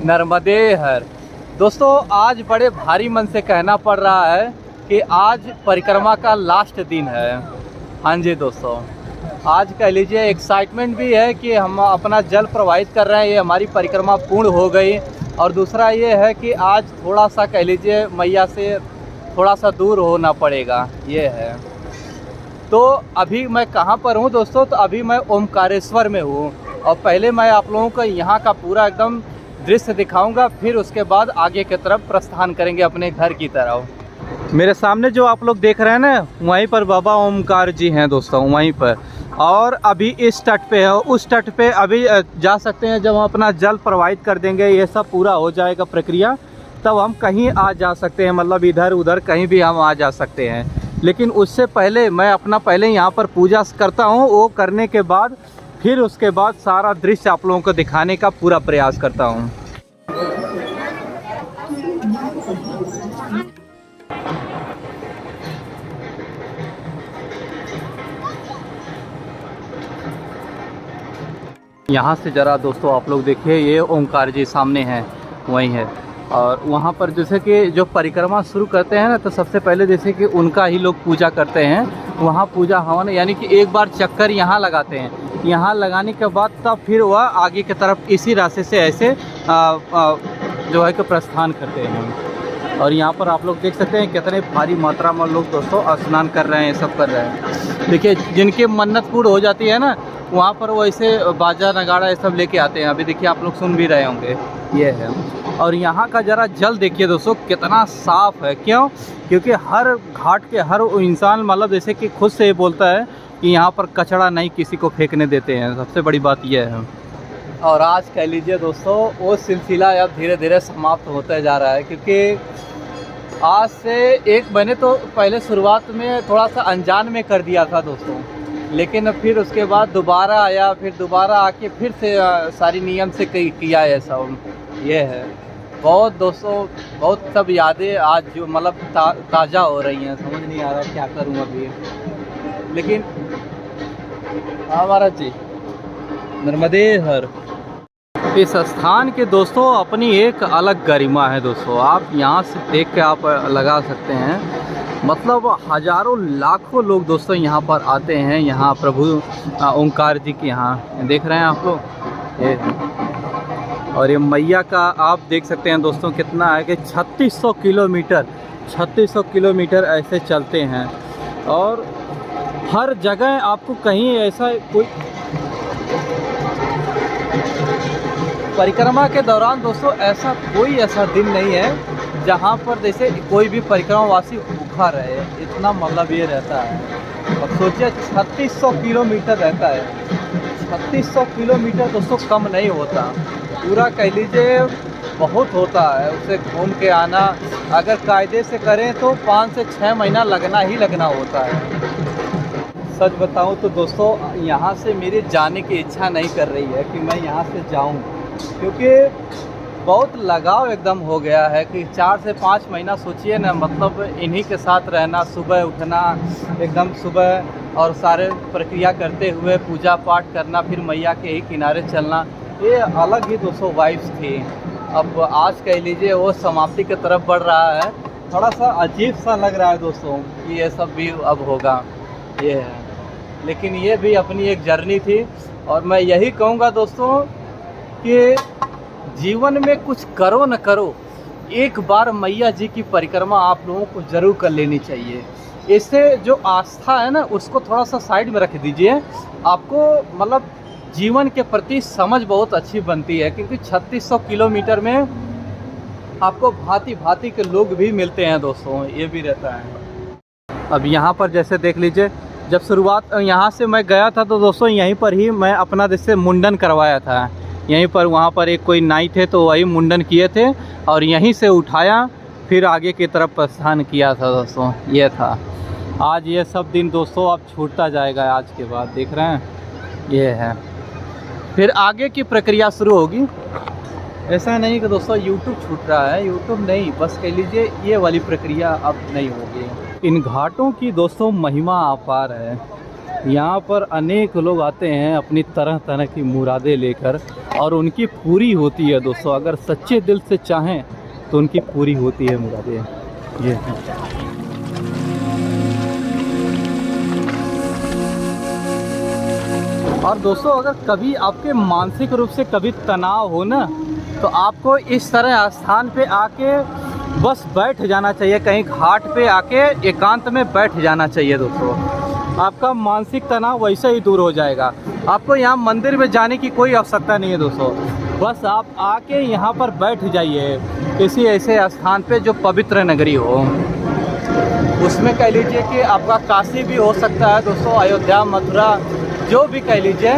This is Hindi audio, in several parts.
नर्मदे हर। दोस्तों आज बड़े भारी मन से कहना पड़ रहा है कि आज परिक्रमा का लास्ट दिन है। हाँ जी दोस्तों, आज कह लीजिए एक्साइटमेंट भी है कि हम अपना जल प्रवाहित कर रहे हैं, ये हमारी परिक्रमा पूर्ण हो गई। और दूसरा ये है कि आज थोड़ा सा कह लीजिए मैया से थोड़ा सा दूर होना पड़ेगा, ये है। तो अभी मैं कहाँ पर हूँ दोस्तों? तो अभी मैं ओमकारेश्वर में हूँ और पहले मैं आप लोगों को यहाँ का पूरा एकदम दृश्य दिखाऊंगा, फिर उसके बाद आगे की तरफ प्रस्थान करेंगे अपने घर की तरफ। मेरे सामने जो आप लोग देख रहे हैं ना, वहीं पर बाबा ओमकार जी हैं दोस्तों, वहीं पर। और अभी इस तट पे है, उस तट पे अभी जा सकते हैं। जब हम अपना जल प्रवाहित कर देंगे, ये सब पूरा हो जाएगा प्रक्रिया, तब हम कहीं आ जा सकते हैं, मतलब इधर उधर कहीं भी हम आ जा सकते हैं। लेकिन उससे पहले मैं अपना पहले यहाँ पर पूजा करता हूँ, वो करने के बाद फिर उसके बाद सारा दृश्य आप लोगों को दिखाने का पूरा प्रयास करता हूँ। यहाँ से ज़रा दोस्तों आप लोग देखिए, ये ओमकार जी सामने हैं, वहीं है। और वहाँ पर जैसे कि जो परिक्रमा शुरू करते हैं ना, तो सबसे पहले जैसे कि उनका ही लोग पूजा करते हैं। वहाँ पूजा हवन यानी कि एक बार चक्कर यहाँ लगाते हैं, यहाँ लगाने के बाद तब फिर वह आगे की तरफ इसी रास्ते से ऐसे जो है कि प्रस्थान करते हैं। और यहाँ पर आप लोग देख सकते हैं कितने भारी मात्रा में लोग दोस्तों स्नान कर रहे हैं, सब कर रहे हैं। देखिए जिनकी मन्नत पूर्ण हो जाती है ना, वहाँ पर वो ऐसे बाजा नगाड़ा ये सब लेके आते हैं। अभी देखिए आप लोग सुन भी रहे होंगे, ये है। और यहाँ का ज़रा जल देखिए दोस्तों कितना साफ़ है। क्यों? क्योंकि हर घाट के हर इंसान मतलब जैसे कि खुद से ये बोलता है कि यहाँ पर कचरा नहीं किसी को फेंकने देते हैं। सबसे बड़ी बात यह है। और आज कह लीजिए दोस्तों वो सिलसिला अब धीरे धीरे समाप्त होता जा रहा है, क्योंकि आज से एक महीने तो पहले शुरुआत में थोड़ा सा अनजान में कर दिया था दोस्तों, लेकिन फिर उसके बाद दोबारा आया, फिर दोबारा आके फिर से सारी नियम से किया है सब, ये है। बहुत दोस्तों बहुत सब यादें आज जो मतलब ताज़ा हो रही हैं, समझ नहीं आ रहा क्या करूं अभी। लेकिन हमारा जी नर्मदे हर। इस स्थान के दोस्तों अपनी एक अलग गरिमा है दोस्तों। आप यहाँ से देख के आप लगा सकते हैं, मतलब हजारों लाखों लोग दोस्तों यहाँ पर आते हैं। यहाँ प्रभु ओंकार जी के यहाँ देख रहे हैं आप लोग, ये। और ये मैया का आप देख सकते हैं दोस्तों कितना है कि 3600 किलोमीटर ऐसे चलते हैं। और हर जगह आपको कहीं ऐसा कोई परिक्रमा के दौरान दोस्तों ऐसा दिन नहीं है जहाँ पर जैसे कोई भी परिक्रमावासी भूखा रहे। इतना मतलब ये रहता है। अब सोचिए 3600 किलोमीटर रहता है। 3600 किलोमीटर दोस्तों कम नहीं होता, पूरा कह लीजिए बहुत होता है। उसे घूम के आना अगर कायदे से करें तो 5 से 6 महीना लगना ही लगना होता है। सच बताऊं तो दोस्तों यहाँ से मेरे जाने की इच्छा नहीं कर रही है कि मैं यहाँ से जाऊँ, क्योंकि बहुत लगाव एकदम हो गया है कि 4 से 5 महीना सोचिए ना, मतलब इन्हीं के साथ रहना, सुबह उठना एकदम सुबह और सारे प्रक्रिया करते हुए पूजा पाठ करना, फिर मैया के ही किनारे चलना, ये अलग ही दोस्तों वाइब्स थी। अब आज कह लीजिए वो समाप्ति की तरफ बढ़ रहा है। थोड़ा सा अजीब सा लग रहा है दोस्तों कि ये सब भी अब होगा, ये है। लेकिन ये भी अपनी एक जर्नी थी। और मैं यही कहूँगा दोस्तों कि जीवन में कुछ करो न करो, एक बार मैया जी की परिक्रमा आप लोगों को ज़रूर कर लेनी चाहिए। इससे जो आस्था है ना, उसको थोड़ा सा साइड में रख दीजिए। आपको मतलब जीवन के प्रति समझ बहुत अच्छी बनती है, क्योंकि 3600 किलोमीटर में आपको भांति भांति के लोग भी मिलते हैं दोस्तों, ये भी रहता है। अब यहाँ पर जैसे देख लीजिए, जब शुरुआत यहाँ से मैं गया था तो दोस्तों यहीं पर ही मैं अपना जैसे मुंडन करवाया था। यहीं पर वहाँ पर एक कोई नाई थे तो वही मुंडन किए थे और यहीं से उठाया, फिर आगे की तरफ प्रस्थान किया था दोस्तों, ये था। आज ये सब दिन दोस्तों अब छूटता जाएगा आज के बाद, देख रहे हैं, ये है। फिर आगे की प्रक्रिया शुरू होगी। ऐसा नहीं कि दोस्तों यूट्यूब छूट रहा है, यूट्यूब नहीं, बस कह लीजिए ये वाली प्रक्रिया अब नहीं होगी। इन घाटों की दोस्तों महिमा अपार है। यहाँ पर अनेक लोग आते हैं अपनी तरह तरह की मुरादें लेकर और उनकी पूरी होती है दोस्तों। अगर सच्चे दिल से चाहें तो उनकी पूरी होती है मुरादें। ये और दोस्तों अगर कभी आपके मानसिक रूप से कभी तनाव हो ना, तो आपको इस तरह स्थान पे आके बस बैठ जाना चाहिए। कहीं घाट पे आके एकांत में बैठ जाना चाहिए दोस्तों। आपका मानसिक तनाव वैसे ही दूर हो जाएगा। आपको यहाँ मंदिर में जाने की कोई आवश्यकता नहीं है दोस्तों। बस आप आके यहाँ पर बैठ जाइए किसी ऐसे स्थान पे जो पवित्र नगरी हो। उसमें कह लीजिए कि आपका काशी भी हो सकता है दोस्तों, अयोध्या, मथुरा, जो भी कह लीजिए।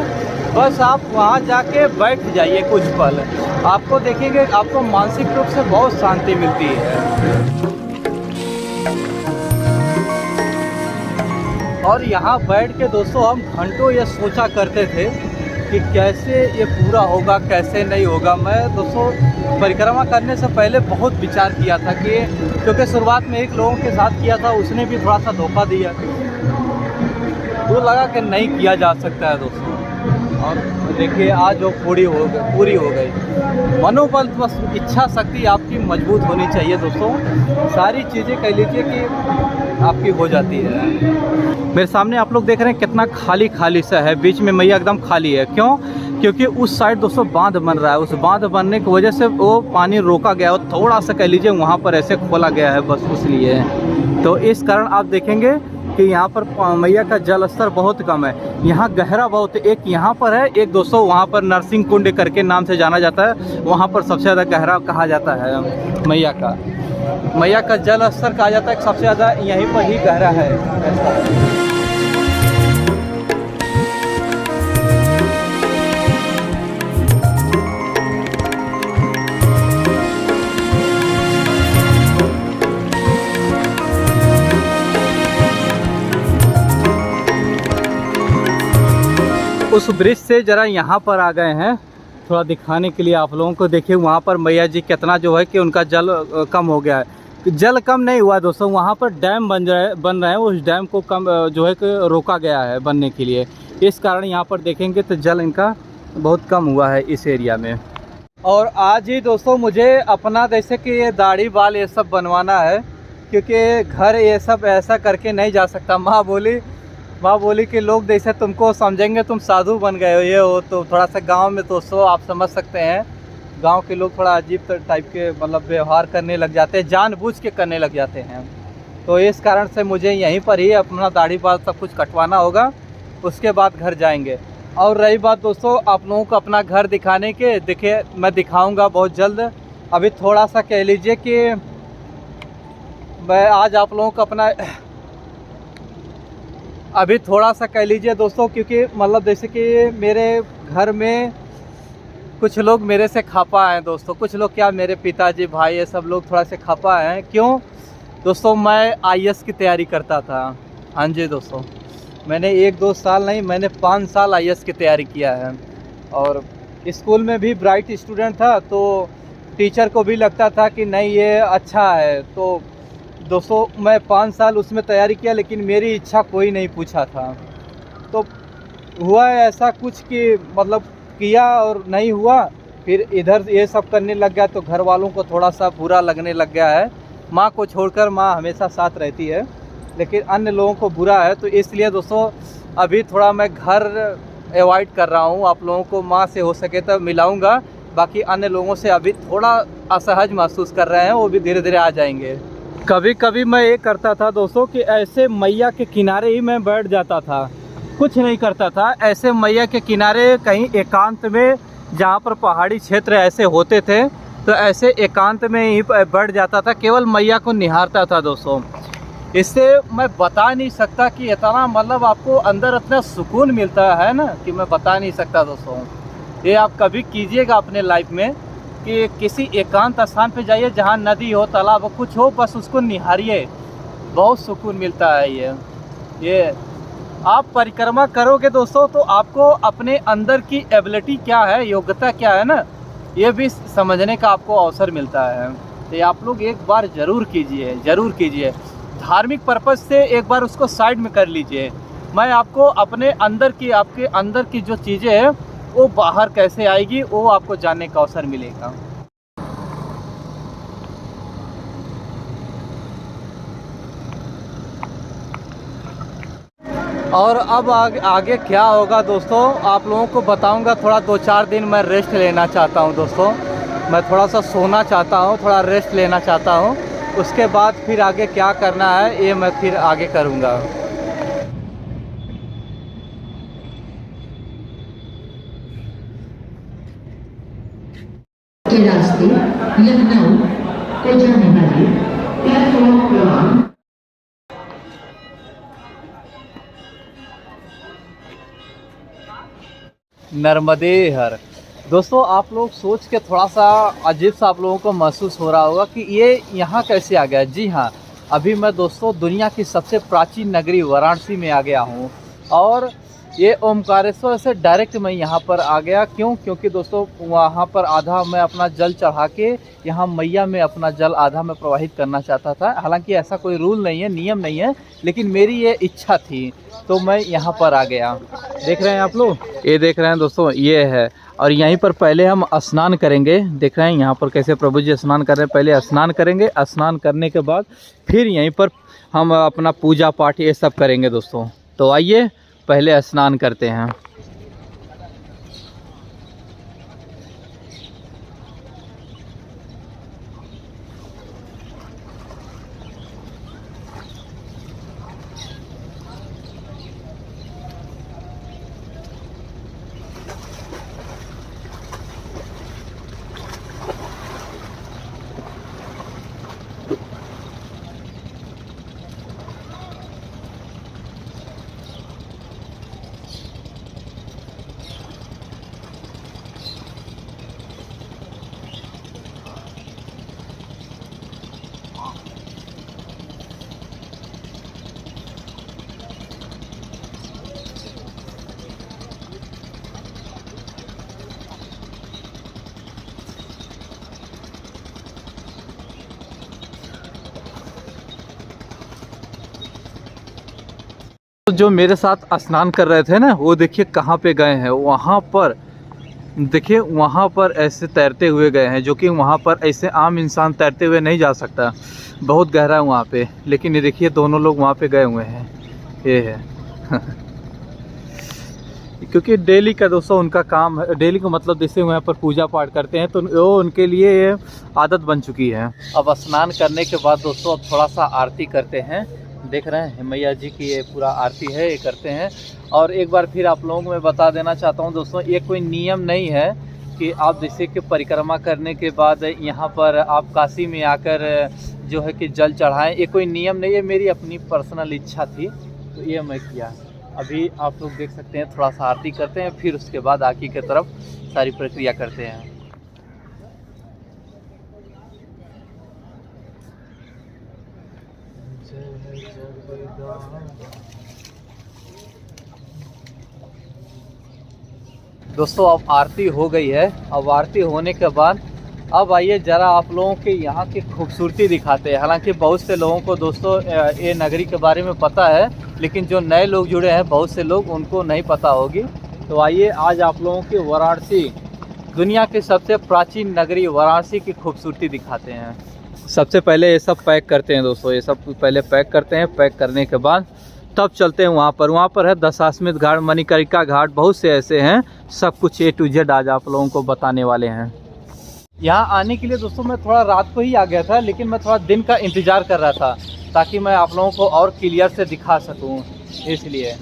बस आप वहाँ जाके बैठ जाइए कुछ पल, आपको देखेंगे आपको मानसिक रूप से बहुत शांति मिलती है। और यहाँ बैठ के दोस्तों हम घंटों ये सोचा करते थे कि कैसे ये पूरा होगा, कैसे नहीं होगा। मैं दोस्तों परिक्रमा करने से पहले बहुत विचार किया था कि क्योंकि शुरुआत में एक लोगों के साथ किया था, उसने भी थोड़ा सा धोखा दिया, तो लगा कि नहीं किया जा सकता है दोस्तों। और देखिए आज वो पूरी हो गई। मनोबल, बस इच्छा शक्ति आपकी मजबूत होनी चाहिए दोस्तों। सारी चीज़ें कह लीजिए कि आपकी हो जाती है। मेरे सामने आप लोग देख रहे हैं कितना खाली खाली सा है, बीच में मैया एकदम खाली है। क्यों? क्योंकि उस साइड दोस्तों बांध बन रहा है। उस बांध बनने की वजह से वो पानी रोका गया और थोड़ा सा कह लीजिए वहाँ पर ऐसे खोला गया है, बस इसलिए। तो इस कारण आप देखेंगे कि यहाँ पर मैया का जल स्तर बहुत कम है। यहाँ गहरा बहुत, एक यहाँ पर है, एक दोस्तों वहाँ पर नरसिंह कुंड करके नाम से जाना जाता है, वहाँ पर सबसे ज़्यादा गहरा कहा जाता है मैया का जल स्तर कहा जाता है सबसे ज़्यादा यहीं पर ही गहरा है। उस ब्रिज से ज़रा यहाँ पर आ गए हैं थोड़ा दिखाने के लिए आप लोगों को। देखिए वहाँ पर मैया जी कितना जो है कि उनका जल कम हो गया है। जल कम नहीं हुआ दोस्तों, वहाँ पर डैम बन रहे हैं। उस डैम को कम जो है कि रोका गया है बनने के लिए। इस कारण यहाँ पर देखेंगे तो जल इनका बहुत कम हुआ है इस एरिया में। और आज ही दोस्तों मुझे अपना जैसे कि ये दाढ़ी बाल ये सब बनवाना है, क्योंकि घर ये सब ऐसा करके नहीं जा सकता। माँ बोली कि लोग जैसे तुमको समझेंगे तुम साधु बन गए हो, ये हो। तो थोड़ा सा गांव में दोस्तों आप समझ सकते हैं, गांव के लोग थोड़ा अजीब टाइप के मतलब व्यवहार करने लग जाते हैं, जानबूझ के करने लग जाते हैं। तो इस कारण से मुझे यहीं पर ही अपना दाढ़ी बाल सब कुछ कटवाना होगा, उसके बाद घर जाएंगे। और रही बात दोस्तों आप लोगों को अपना घर दिखाने के, देखिए मैं दिखाऊँगा बहुत जल्द। अभी थोड़ा सा कह लीजिए कि मैं आज आप लोगों को अपना अभी थोड़ा सा कह लीजिए दोस्तों, क्योंकि मतलब जैसे कि मेरे घर में कुछ लोग मेरे से खफा हैं दोस्तों। कुछ लोग क्या, मेरे पिताजी, भाई, ये सब लोग थोड़ा से खफा हैं। क्यों दोस्तों? मैं आईएएस की तैयारी करता था। हाँ जी दोस्तों, मैंने 1-2 साल नहीं, मैंने 5 साल आईएएस की तैयारी किया है। और स्कूल में भी ब्राइट स्टूडेंट था, तो टीचर को भी लगता था कि नहीं ये अच्छा है। तो दोस्तों मैं 5 साल उसमें तैयारी किया, लेकिन मेरी इच्छा कोई नहीं पूछा था। तो हुआ ऐसा कुछ कि मतलब किया और नहीं हुआ, फिर इधर ये सब करने लग गया, तो घर वालों को थोड़ा सा बुरा लगने लग गया है। माँ को छोड़कर, माँ हमेशा साथ रहती है, लेकिन अन्य लोगों को बुरा है। तो इसलिए दोस्तों अभी थोड़ा मैं घर अवॉइड कर रहा हूँ। आप लोगों को माँ से हो सके तो मिलाऊँगा, बाकी अन्य लोगों से अभी थोड़ा असहज महसूस कर रहे हैं, वो भी धीरे धीरे आ जाएंगे। कभी कभी मैं ये करता था दोस्तों कि ऐसे मैया के किनारे ही मैं बैठ जाता था, कुछ नहीं करता था। ऐसे मैया के किनारे कहीं एकांत में, जहाँ पर पहाड़ी क्षेत्र ऐसे होते थे, तो ऐसे एकांत में ही बैठ जाता था, केवल मैया को निहारता था दोस्तों। इससे मैं बता नहीं सकता कि इतना मतलब आपको अंदर इतना सुकून मिलता है ना, कि मैं बता नहीं सकता दोस्तों। ये आप कभी कीजिएगा अपने लाइफ में कि किसी एकांत स्थान पे जाइए, जहाँ नदी हो, तालाब हो, कुछ हो, बस उसको निहारिए, बहुत सुकून मिलता है। ये आप परिक्रमा करोगे दोस्तों, तो आपको अपने अंदर की एबिलिटी क्या है, योग्यता क्या है ना, ये भी समझने का आपको अवसर मिलता है। तो आप लोग एक बार ज़रूर कीजिए। धार्मिक पर्पज़ से एक बार उसको साइड में कर लीजिए। मैं आपको अपने अंदर की, आपके अंदर की जो चीज़ें हैं वो बाहर कैसे आएगी वो आपको जानने का अवसर मिलेगा। और अब आगे क्या होगा दोस्तों, आप लोगों को बताऊंगा। थोड़ा 2-4 दिन मैं रेस्ट लेना चाहता हूं दोस्तों, मैं थोड़ा सा सोना चाहता हूं, थोड़ा रेस्ट लेना चाहता हूं। उसके बाद फिर आगे क्या करना है ये मैं फिर आगे करूंगा। के रास्ते लखनऊ को जाने वाले प्लेटफॉर्म क्रमांक नर्मदे हर। दोस्तों आप लोग सोच के थोड़ा सा अजीब सा आप लोगों को महसूस हो रहा होगा कि ये यहाँ कैसे आ गया। जी हाँ, अभी मैं दोस्तों दुनिया की सबसे प्राचीन नगरी वाराणसी में आ गया हूँ। और ये ओमकारेश्वर से डायरेक्ट मैं यहाँ पर आ गया। क्यों? क्योंकि दोस्तों वहाँ पर आधा मैं अपना जल चढ़ा के यहाँ मैया में अपना जल आधा मैं प्रवाहित करना चाहता था। हालांकि ऐसा कोई रूल नहीं है, नियम नहीं है, लेकिन मेरी ये इच्छा थी तो मैं यहाँ पर आ गया। देख रहे हैं आप लोग, ये देख रहे हैं दोस्तों, ये है। और यहीं पर पहले हम स्नान करेंगे। देख रहे हैं यहाँ पर कैसे प्रभु जी स्नान कर रहे हैं। पहले स्नान करेंगे, स्नान करने के बाद फिर यहीं पर हम अपना पूजा पाठ ये सब करेंगे दोस्तों। तो आइए पहले स्नान करते हैं। तो जो मेरे साथ स्नान कर रहे थे ना, वो देखिए कहाँ पे गए हैं। वहाँ पर देखिए, वहाँ पर ऐसे तैरते हुए गए हैं, जो कि वहाँ पर ऐसे आम इंसान तैरते हुए नहीं जा सकता, बहुत गहरा है वहाँ पे। लेकिन ये देखिए दोनों लोग वहाँ पे गए हुए हैं, ये है क्योंकि डेली का दोस्तों उनका काम है। डेली का मतलब जैसे वहाँ पर पूजा पाठ करते हैं तो वो उनके लिए ये आदत बन चुकी है। अब स्नान करने के बाद दोस्तों अब थोड़ा सा आरती करते हैं। देख रहे हैं मैया जी की ये पूरा आरती है, ये करते हैं। और एक बार फिर आप लोगों को मैं बता देना चाहता हूँ दोस्तों, ये कोई नियम नहीं है कि आप जैसे कि परिक्रमा करने के बाद यहाँ पर आप काशी में आकर जो है कि जल चढ़ाएं। ये कोई नियम नहीं है, मेरी अपनी पर्सनल इच्छा थी तो ये मैं किया। अभी आप लोग देख सकते हैं, थोड़ा सा आरती करते हैं, फिर उसके बाद आगे की तरफ सारी प्रक्रिया करते हैं। दोस्तों अब आरती हो गई है। अब आरती होने के बाद अब आइए ज़रा आप लोगों के यहाँ की खूबसूरती दिखाते हैं। हालांकि बहुत से लोगों को दोस्तों ये नगरी के बारे में पता है, लेकिन जो नए लोग जुड़े हैं बहुत से लोग, उनको नहीं पता होगी। तो आइए आज आप लोगों की वाराणसी, दुनिया की सबसे प्राचीन नगरी वाराणसी की खूबसूरती दिखाते हैं। सबसे पहले ये सब पैक करते हैं दोस्तों, ये सब पहले पैक करते हैं। पैक करने के बाद तब चलते हैं वहाँ पर है दशाश्वमेध घाट, मणिकर्णिका घाट, बहुत से ऐसे हैं। सब कुछ A to Z आज आप लोगों को बताने वाले हैं। यहाँ आने के लिए दोस्तों मैं थोड़ा रात को ही आ गया था, लेकिन मैं थोड़ा दिन का इंतज़ार कर रहा था ताकि मैं आप लोगों को और क्लियर से दिखा सकूँ, इसलिए।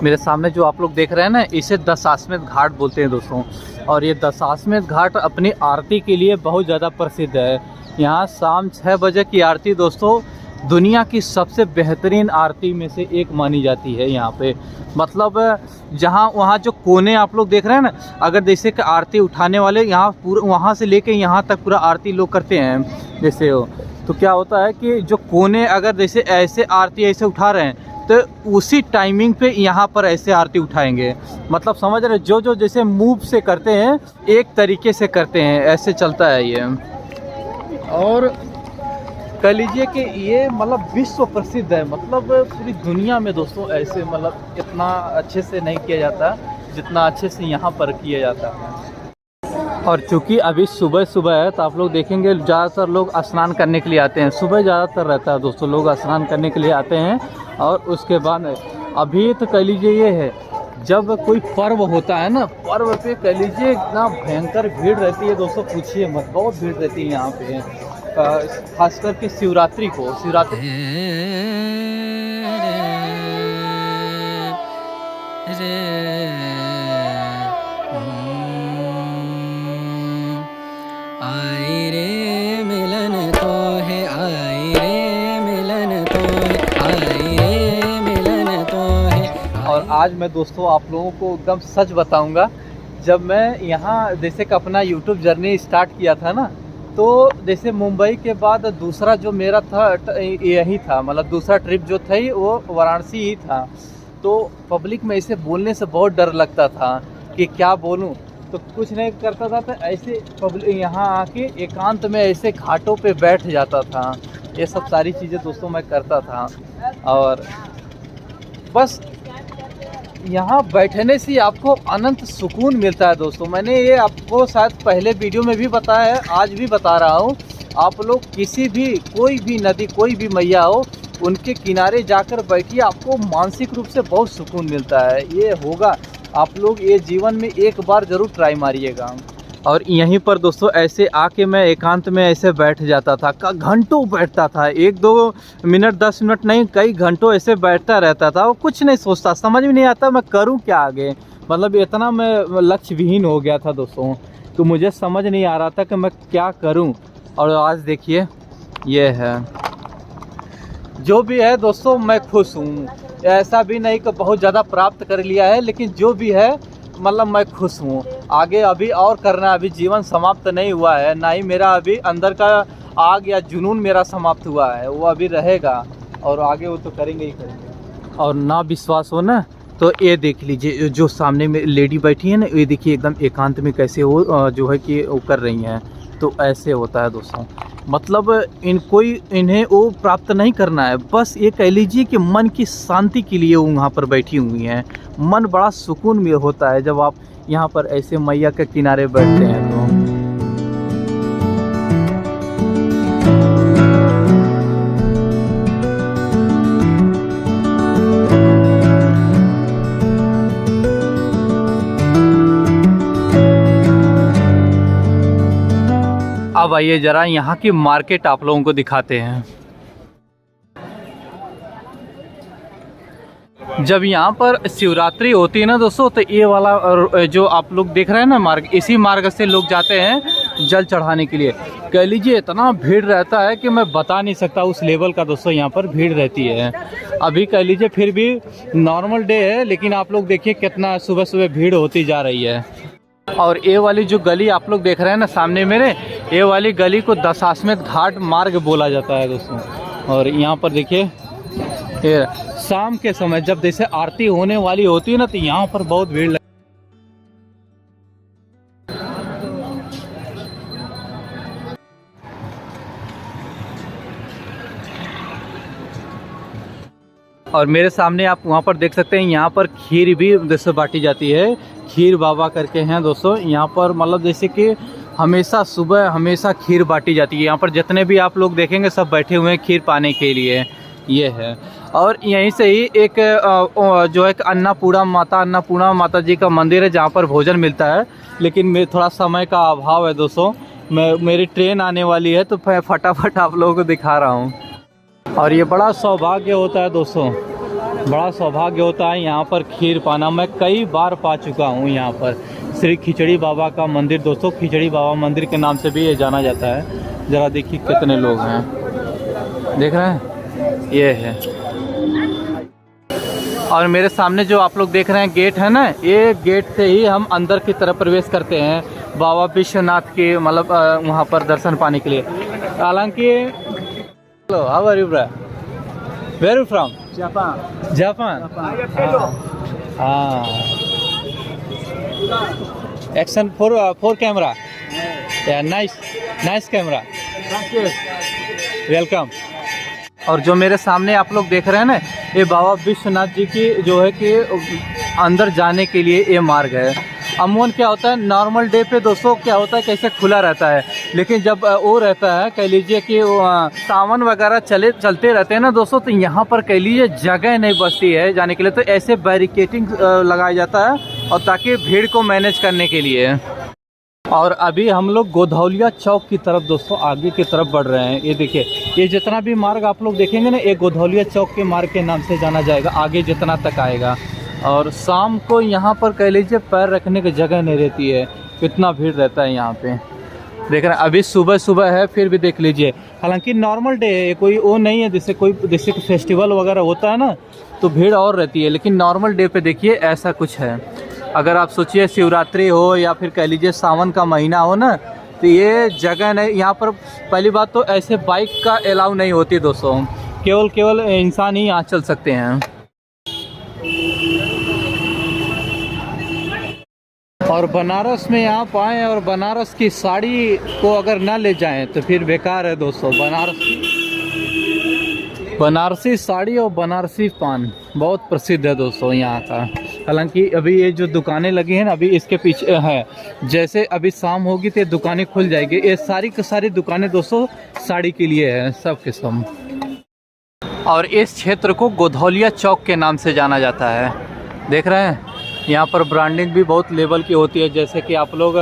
मेरे सामने जो आप लोग देख रहे हैं ना, इसे दशाश्वमेध घाट बोलते हैं दोस्तों। और ये दशाश्वमेध घाट अपनी आरती के लिए बहुत ज़्यादा प्रसिद्ध है। यहाँ शाम 6 बजे की आरती दोस्तों दुनिया की सबसे बेहतरीन आरती में से एक मानी जाती है यहाँ पे। मतलब जहाँ वहाँ जो कोने आप लोग देख रहे हैं ना, अगर जैसे कि आरती उठाने वाले यहाँ पूरा वहाँ से लेके यहाँ तक पूरा आरती लोग करते हैं जैसे हो, तो क्या होता है कि जो कोने अगर जैसे ऐसे आरती ऐसे उठा रहे हैं तो उसी टाइमिंग पे यहाँ पर ऐसे आरती उठाएंगे। मतलब समझ रहे, जो जो जैसे मूव से करते हैं एक तरीके से करते हैं, ऐसे चलता है ये। और कह लीजिए कि ये मतलब विश्व प्रसिद्ध है, मतलब पूरी दुनिया में दोस्तों ऐसे मतलब इतना अच्छे से नहीं किया जाता जितना अच्छे से यहाँ पर किया जाता है। और चूँकि अभी सुबह सुबह है तो आप लोग देखेंगे ज़्यादातर लोग स्नान करने के लिए आते हैं। सुबह ज़्यादातर रहता है दोस्तों, लोग स्नान करने के लिए आते हैं। और उसके बाद अभी तो कह लीजिए ये है, जब कोई पर्व होता है ना, पर्व पे कह लीजिए इतना भयंकर भीड़ रहती है दोस्तों, पूछिए मत, बहुत भीड़ रहती है यहाँ पे, खास करके शिवरात्रि को। शिवरात्रि आई रे मिलन तो है, आई रे मिलन तो है, आई रे मिलन तो है। और आज मैं दोस्तों आप लोगों को एकदम सच बताऊंगा, जब मैं यहाँ जैसे कि अपना यूट्यूब जर्नी स्टार्ट किया था ना, तो जैसे मुंबई के बाद दूसरा जो मेरा था यही था, मतलब दूसरा ट्रिप जो था वो वाराणसी ही था। तो पब्लिक में ऐसे बोलने से बहुत डर लगता था कि क्या बोलूं, तो कुछ नहीं करता था, तो ऐसे पब्लिक यहाँ आके एकांत में ऐसे घाटों पे बैठ जाता था। ये सब सारी चीज़ें दोस्तों मैं करता था। और बस यहाँ बैठने से आपको अनंत सुकून मिलता है दोस्तों। मैंने ये आपको शायद पहले वीडियो में भी बताया है, आज भी बता रहा हूँ। आप लोग किसी भी कोई भी नदी, कोई भी मैया हो, उनके किनारे जाकर बैठिए, आपको मानसिक रूप से बहुत सुकून मिलता है। ये होगा, आप लोग ये जीवन में एक बार ज़रूर ट्राई मारिएगा। और यहीं पर दोस्तों ऐसे आके मैं एकांत में ऐसे बैठ जाता था, घंटों बैठता था, 1-2 मिनट 10 मिनट नहीं, कई घंटों ऐसे बैठता रहता था। और कुछ नहीं सोचता, समझ में नहीं आता मैं करूं क्या आगे। मतलब इतना मैं लक्ष्य विहीन हो गया था दोस्तों, तो मुझे समझ नहीं आ रहा था कि मैं क्या करूं। और आज देखिए ये है, जो भी है दोस्तों मैं खुश हूँ। ऐसा भी नहीं कि बहुत ज़्यादा प्राप्त कर लिया है, लेकिन जो भी है मतलब मैं खुश हूँ। आगे अभी और करना, अभी जीवन समाप्त नहीं हुआ है, ना ही मेरा अभी अंदर का आग या जुनून मेरा समाप्त हुआ है, वो अभी रहेगा। और आगे वो तो करेंगे ही करेंगे। और ना विश्वास हो ना, तो ये देख लीजिए जो सामने में लेडी बैठी है ना, ये देखिए एकदम एकांत में कैसे वो जो है कि वो कर रही हैं। तो ऐसे होता है दोस्तों, मतलब इन्हें वो प्राप्त नहीं करना है, बस ये कह लीजिए कि मन की शांति के लिए वो वहाँ पर बैठी हुई हैं। मन बड़ा सुकून में होता है जब आप यहाँ पर ऐसे मैया के किनारे बैठते हैं तो। अब आइए ज़रा यहाँ की मार्केट आप लोगों को दिखाते हैं। जब यहाँ पर शिवरात्रि होती है ना दोस्तों, तो ये वाला जो आप लोग देख रहे हैं ना मार्ग, इसी मार्ग से लोग जाते हैं जल चढ़ाने के लिए। कह लीजिए इतना भीड़ रहता है कि मैं बता नहीं सकता उस लेवल का दोस्तों यहाँ पर भीड़ रहती है। अभी कह लीजिए फिर भी नॉर्मल डे है, लेकिन आप लोग देखिए कितना सुबह सुबह भीड़ होती जा रही है। और ये वाली जो गली आप लोग देख रहे हैं ना सामने मेरे, ये वाली गली को दशाश्वमेध घाट मार्ग बोला जाता है दोस्तों। और यहाँ पर देखिए ये शाम के समय जब जैसे आरती होने वाली होती है ना, तो यहाँ पर बहुत भीड़ और मेरे सामने आप वहाँ पर देख सकते हैं, यहाँ पर खीर भी जैसे बांटी जाती है। खीर बाबा करके हैं दोस्तों यहाँ पर, मतलब जैसे कि हमेशा सुबह हमेशा खीर बांटी जाती है। यहाँ पर जितने भी आप लोग देखेंगे सब बैठे हुए हैं खीर पाने के लिए, ये है। और यहीं से ही एक जो है अन्नपूर्णा माता जी का मंदिर है, जहाँ पर भोजन मिलता है। लेकिन थोड़ा समय का अभाव है दोस्तों, मेरी ट्रेन आने वाली है, तो फटाफट आप लोगों को दिखा रहा हूँ। और ये बड़ा सौभाग्य होता है दोस्तों, बड़ा सौभाग्य होता है यहाँ पर खीर पाना। मैं कई बार पा चुका हूँ यहाँ पर। श्री खिचड़ी बाबा का मंदिर दोस्तों, खिचड़ी बाबा मंदिर के नाम से भी ये जाना जाता है। ज़रा देखिए कितने लोग हैं, देख रहे हैं, ये है। और मेरे सामने जो आप लोग देख रहे हैं गेट है ना, ये गेट से ही हम अंदर की तरफ प्रवेश करते हैं बाबा विश्वनाथ के, मतलब वहाँ पर दर्शन पाने के लिए। हालांकि hello, how are you bro? Where you from? Japan हाँ action for camera nice camera welcome. और जो मेरे सामने आप लोग देख रहे हैं ना, ये बाबा विश्वनाथ जी की जो है कि अंदर जाने के लिए ये मार्ग है। अमूमन क्या होता है नॉर्मल डे पे दोस्तों क्या होता है कैसे खुला रहता है, लेकिन जब वो रहता है कह लीजिए कि सावन वगैरह चलते रहते हैं ना दोस्तों, तो यहाँ पर कह लीजिए जगह नहीं बचती है जाने के लिए, तो ऐसे बैरिकेटिंग लगाया जाता है और ताकि भीड़ को मैनेज करने के लिए। और अभी हम लोग गोधौलिया चौक की तरफ दोस्तों आगे की तरफ बढ़ रहे हैं। ये देखिए ये जितना भी मार्ग आप लोग देखेंगे ना, ये गोधौलिया चौक के मार्ग के नाम से जाना जाएगा आगे जितना तक आएगा। और शाम को यहाँ पर कह लीजिए पैर रखने की जगह नहीं रहती है, कितना भीड़ रहता है यहाँ पे। देख रहे हैं अभी सुबह है फिर भी देख लीजिए, हालांकि नॉर्मल डे है, कोई वो नहीं है जैसे फेस्टिवल वगैरह होता है ना तो भीड़ और रहती है, लेकिन नॉर्मल डे पे देखिए ऐसा कुछ है। अगर आप सोचिए शिवरात्रि हो या फिर कह लीजिए सावन का महीना हो ना, तो ये जगह नहीं यहाँ पर। पहली बात तो ऐसे बाइक का अलाउ नहीं होती दोस्तों, केवल इंसान ही यहाँ चल सकते हैं। और बनारस में आप आएँ और बनारस की साड़ी को अगर ना ले जाएं तो फिर बेकार है दोस्तों। बनारसी साड़ी और बनारसी पान बहुत प्रसिद्ध है दोस्तों यहाँ का। हालांकि अभी ये जो दुकानें लगी हैं ना अभी इसके पीछे है, जैसे अभी शाम होगी तो ये दुकानें खुल जाएगी। ये सारी की सारी दुकानें दोस्तों साड़ी के लिए है सब किस्म। और इस क्षेत्र को गोधौलिया चौक के नाम से जाना जाता है। देख रहे हैं यहाँ पर ब्रांडिंग भी बहुत लेवल की होती है, जैसे कि आप लोग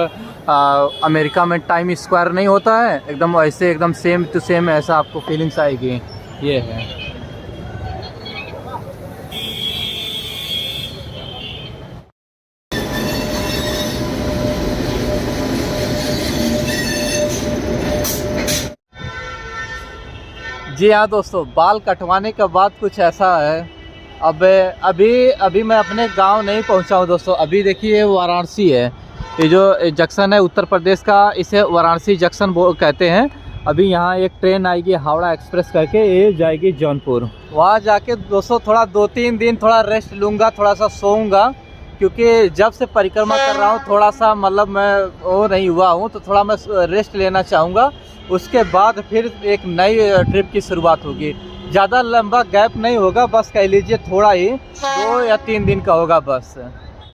अमेरिका में टाइम स्क्वायर नहीं होता है एकदम ऐसे एकदम सेम टू सेम ऐसा आपको फीलिंग्स आएगी। ये है जी हाँ दोस्तों, बाल कटवाने के बाद कुछ ऐसा है। अब अभी मैं अपने गांव नहीं पहुंचा हूं दोस्तों। अभी देखिए वाराणसी है, ये जो जंक्शन है उत्तर प्रदेश का, इसे वाराणसी जंक्शन कहते हैं। अभी यहाँ एक ट्रेन आएगी हावड़ा एक्सप्रेस करके, ये जाएगी जौनपुर। वहाँ जाके दोस्तों थोड़ा 2-3 दिन थोड़ा रेस्ट लूँगा, थोड़ा सा सोऊंगा, क्योंकि जब से परिक्रमा कर रहा हूँ थोड़ा सा मतलब मैं वो नहीं हुआ हूँ, तो थोड़ा मैं रेस्ट लेना चाहूँगा। उसके बाद फिर एक नई ट्रिप की शुरुआत होगी। ज़्यादा लंबा गैप नहीं होगा, बस कह लीजिए थोड़ा ही 2 या 3 दिन का होगा बस।